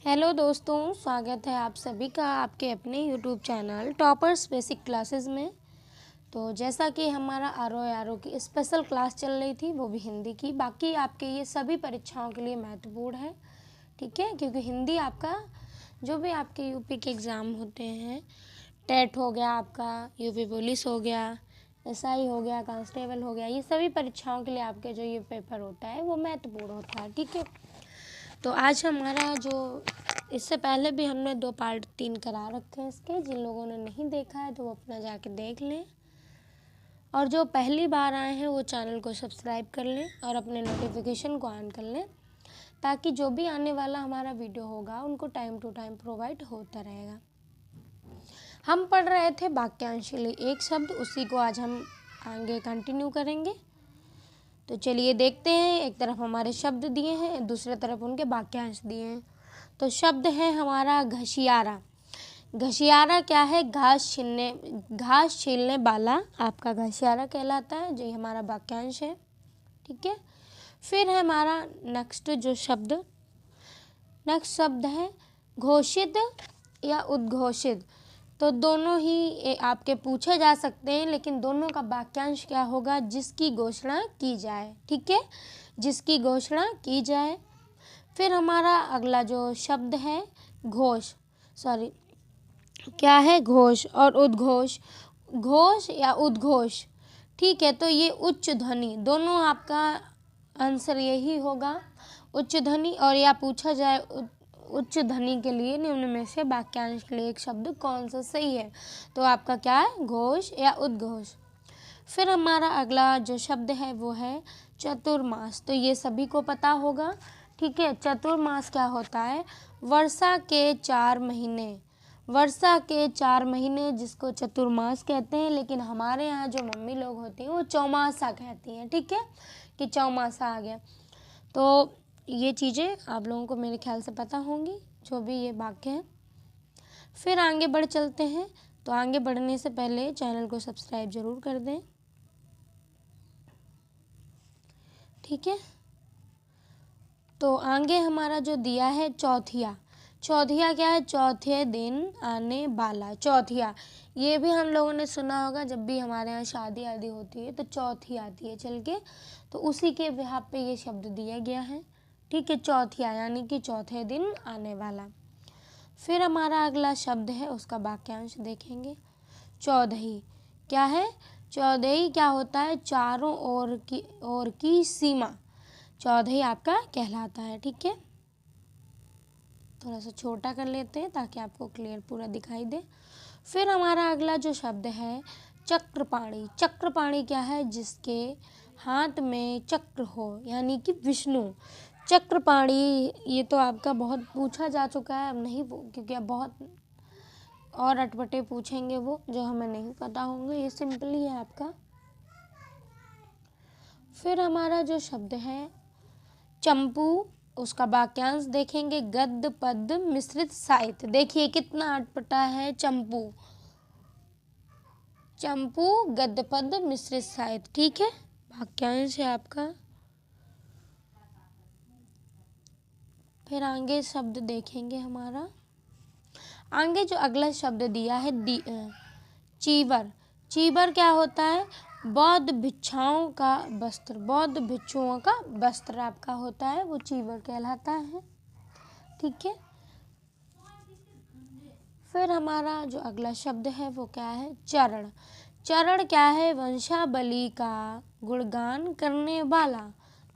Hello दोस्तों, स्वागत है आप सभी का आपके अपने YouTube channel toppers basic classes में। तो जैसा कि हमारा आर की स्पेशल क्लास चल रही थी, वो भी हिंदी की। बाकी आपके ये सभी परीक्षाओं के लिए महत्वपूर्ण है, ठीक है, क्योंकि हिंदी आपका जो भी आपके यूपी के एग्ज़ाम होते हैं, टेट हो गया आपका, यूपी पुलिस हो गया, एसआई हो गया, कांस्टेबल हो गया, ये सभी परीक्षाओं के लिए आपके जो ये पेपर होता है वो महत्वपूर्ण होता है, ठीक है। तो आज हमारा जो इससे पहले भी हमने 2 पार्ट 3 करा रखे हैं इसके, जिन लोगों ने नहीं देखा है तो वो अपना जाके देख लें। और जो पहली बार आए हैं वो चैनल को सब्सक्राइब कर लें और अपने नोटिफिकेशन को ऑन कर लें, ताकि जो भी आने वाला हमारा वीडियो होगा उनको टाइम टू टाइम प्रोवाइड होता रहेगा। हम पढ़ रहे थे वाक्यांश के लिए एक शब्द, उसी को आज हम आगे कंटिन्यू करेंगे। तो चलिए देखते हैं। एक तरफ हमारे शब्द दिए हैं, दूसरी तरफ उनके वाक्यांश दिए हैं। तो शब्द है हमारा घसियारा। घसियारा क्या है? घास छीलने वाला आपका घसियारा कहलाता है, जो हमारा वाक्यांश है, ठीक है। फिर है हमारा नेक्स्ट शब्द है घोषित या उद्घोषित। तो दोनों ही आपके पूछे जा सकते हैं, लेकिन दोनों का वाक्यांश क्या होगा? जिसकी घोषणा की जाए, ठीक है, जिसकी घोषणा की जाए। फिर हमारा अगला जो शब्द है घोष क्या है? घोष और उद्घोष। घोष या उद्घोष, ठीक है। तो ये उच्च ध्वनि, दोनों आपका आंसर यही होगा, उच्च ध्वनि। और या पूछा जाए उच्च ध्वनि के लिए निम्न में से वाक्यांश के लिए एक शब्द कौन सा सही है, तो आपका क्या है? घोष या उद्घोष। फिर हमारा अगला जो शब्द है वो है चतुर्मास। तो ये सभी को पता होगा, ठीक है। चतुर्मास क्या होता है? वर्षा के 4 महीने जिसको चतुर्मास कहते हैं, लेकिन हमारे यहाँ जो मम्मी लोग होती हैं वो चौमासा कहती हैं, ठीक है, कि चौमासा आ गया। तो ये चीज़ें आप लोगों को मेरे ख्याल से पता होंगी, जो भी ये वाक्य हैं। फिर आगे बढ़ चलते हैं। तो आगे बढ़ने से पहले चैनल को सब्सक्राइब जरूर कर दें, ठीक है। तो आगे हमारा जो दिया है चौथिया क्या है? चौथे दिन आने वाला। चौथिया, ये भी हम लोगों ने सुना होगा, जब भी हमारे यहाँ शादी आदि होती है तो चौथी आती है चल के, तो उसी के बिहाफ पे ये शब्द दिया गया है, ठीक है। चौथिया यानी कि चौथे दिन आने वाला। फिर हमारा अगला शब्द है, उसका वाक्यांश देखेंगे। चौदही क्या है? चौदही क्या होता है? चारों ओर की सीमा। चौदही आपका कहलाता है, ठीक है। थोड़ा सा छोटा कर लेते हैं ताकि आपको क्लियर पूरा दिखाई दे। फिर हमारा अगला जो शब्द है चक्रपाणी। चक्रपाणी क्या है? जिसके हाथ में चक्र हो, यानी कि विष्णु। चक्रपाणी, ये तो आपका बहुत पूछा जा चुका है, अब नहीं, क्योंकि अब बहुत और अटपटे पूछेंगे वो, जो हमें नहीं पता होंगे। ये सिंपल ही है आपका। फिर हमारा जो शब्द है चंपू, उसका वाक्यांश देखेंगे। गद्य पद्य मिश्रित साहित्य। देखिए कितना अटपटा है। चंपू गद्य पद्य मिश्रित साहित्य, ठीक है, वाक्यांश है आपका। फिर आगे शब्द देखेंगे हमारा। आगे जो अगला शब्द दिया है चीवर। चीवर क्या होता है? बौद्ध भिक्षुओं का वस्त्र। बौद्ध भिक्षुओं का वस्त्र आपका होता है, वो चीवर कहलाता है, ठीक है। फिर हमारा जो अगला शब्द है वो क्या है? चरण। चरण क्या है? वंशावली का गुणगान करने वाला।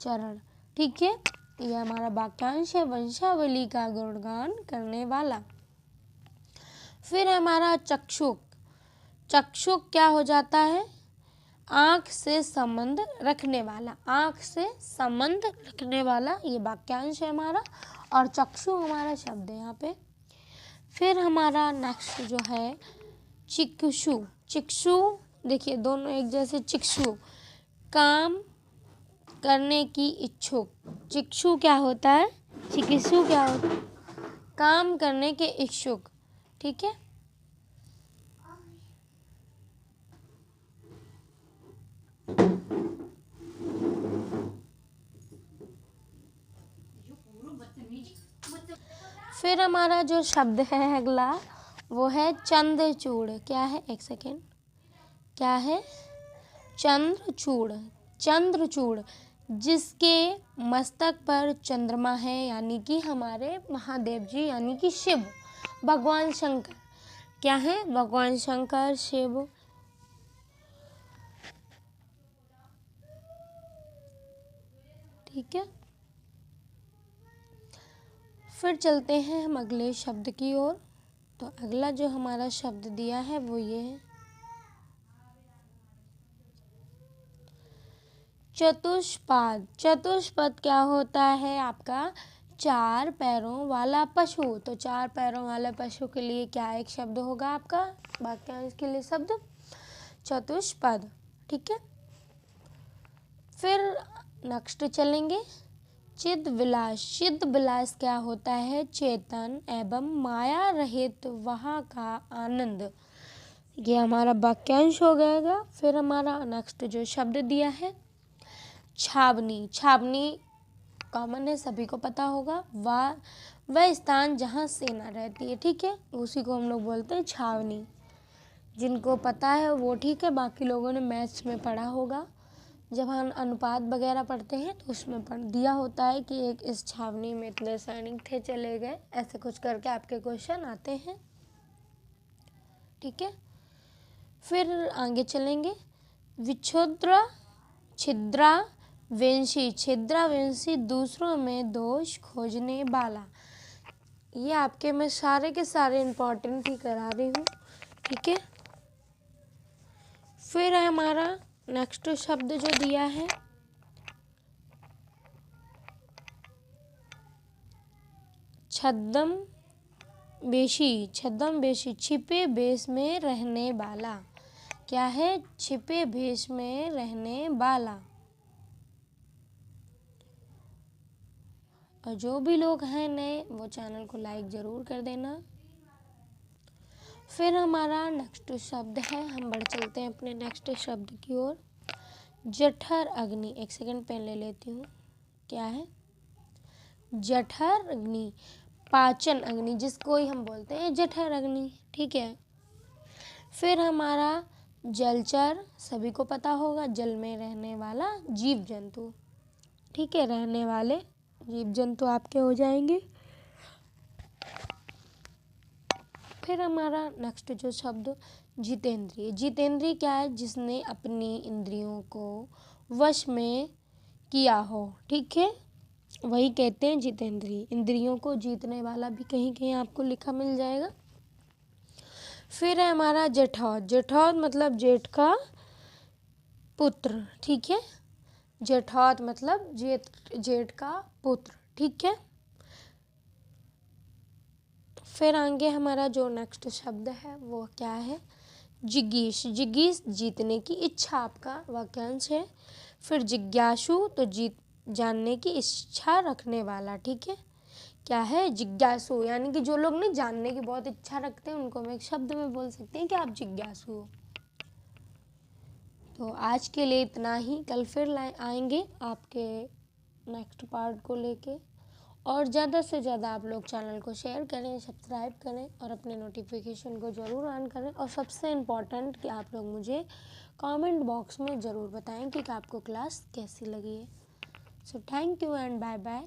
चरण, ठीक है, यह हमारा वाक्यांश है, वंशावली का गुणगान करने वाला। फिर हमारा चक्षुक। चक्षुक क्या हो जाता है? आँख से संबंध रखने वाला। आँख से संबंध रखने वाला, ये वाक्यांश है हमारा, और चक्षु हमारा शब्द है यहाँ पे। फिर हमारा नेक्स्ट जो है चिक्षु। चिक्षु, देखिए दोनों एक जैसे। चिक्षु, काम करने की इच्छुक। चिक्षु क्या होता है? चिकित्सु क्या होता है? काम करने के इच्छुक, ठीक है। फिर हमारा जो शब्द है अगला वो है चंद्रचूड़। क्या है, एक सेकेंड, क्या है? चंद्रचूड़। चंद्रचूड़ जिसके मस्तक पर चंद्रमा है, यानी कि हमारे महादेव जी, यानी कि शिव, भगवान शंकर। क्या है? भगवान शंकर, शिव। ठीक है, फिर चलते हैं हम अगले शब्द की ओर। तो अगला जो हमारा शब्द दिया है वो ये है चतुष्पाद। चतुष्पद क्या होता है? आपका 4 पैरों वाला पशु। तो 4 पैरों वाले पशु के लिए क्या एक शब्द होगा आपका वाक्यांश के लिए शब्द? चतुष्पद। ठीक है, फिर नेक्स्ट चलेंगे चिद विलास। चिद विलास क्या होता है? चेतन एवं माया रहित वहाँ का आनंद। ये हमारा वाक्यांश हो गएगा। फिर हमारा नेक्स्ट जो शब्द दिया है छावनी। छावनी कॉमन है, सभी को पता होगा। वह स्थान जहाँ सेना रहती है, ठीक है, उसी को हम लोग बोलते हैं छावनी। जिनको पता है वो ठीक है, बाकी लोगों ने मैथ्स में पढ़ा होगा। जब हम अनुपात वगैरह पढ़ते हैं तो उसमें दिया होता है कि एक इस छावनी में इतने सैनिक थे, चले गए, ऐसे कुछ करके आपके क्वेश्चन आते हैं। ठीक है, फिर आगे चलेंगे विक्षुद्र, छिद्रा वंशी। छिद्रा वंशी दूसरों में दोष खोजने वाला। ये आपके मैं सारे के सारे इम्पोर्टेंट ही करा रही हूँ। ठीक है, फिर हमारा नेक्स्ट शब्द जो दिया है छद्म बेशी। छद्म बेशी छिपे भेष में रहने वाला। क्या है? छिपे भेष में रहने वाला। और जो भी लोग हैं नए वो चैनल को लाइक ज़रूर कर देना। फिर हमारा नेक्स्ट शब्द है, हम बढ़ चलते हैं अपने नेक्स्ट शब्द की ओर। जठर अग्नि। एक सेकंड पेन ले लेती हूँ। क्या है? जठर अग्नि, पाचन अग्नि, जिसको ही हम बोलते हैं जठर अग्नि। ठीक है, फिर हमारा जलचर, सभी को पता होगा, जल में रहने वाला जीव जंतु। ठीक है, रहने वाले जीव जंतु आपके हो जाएंगे। फिर हमारा नेक्स्ट जो शब्द जितेंद्रिय। जितेंद्रिय क्या है? जिसने अपनी इंद्रियों को वश में किया हो। ठीक है, वही कहते हैं जितेंद्रिय। इंद्रियों को जीतने वाला भी कहीं कहीं आपको लिखा मिल जाएगा। फिर है हमारा जेठौत। जेठौत मतलब जेठ का पुत्र। ठीक है, जेठौत मतलब जेठ का पुत्र। ठीक है, फिर आगे हमारा जो नेक्स्ट शब्द है वो क्या है? जिगीष। जिगीष जीतने की इच्छा आपका वाक्यांश है। फिर जिज्ञासु तो जानने की इच्छा रखने वाला। ठीक है, क्या है? जिज्ञासु, यानी कि जो लोग नहीं जानने की बहुत इच्छा रखते हैं उनको हम एक शब्द में बोल सकते हैं कि आप जिज्ञासु हो। तो आज के लिए इतना ही। कल फिर आएंगे आपके नेक्स्ट पार्ट को लेके। और ज़्यादा से ज़्यादा आप लोग चैनल को शेयर करें, सब्सक्राइब करें और अपने नोटिफिकेशन को ज़रूर ऑन करें। और सबसे इम्पॉर्टेंट कि आप लोग मुझे कमेंट बॉक्स में ज़रूर बताएं कि आपको क्लास कैसी लगी है। So thank you and bye bye.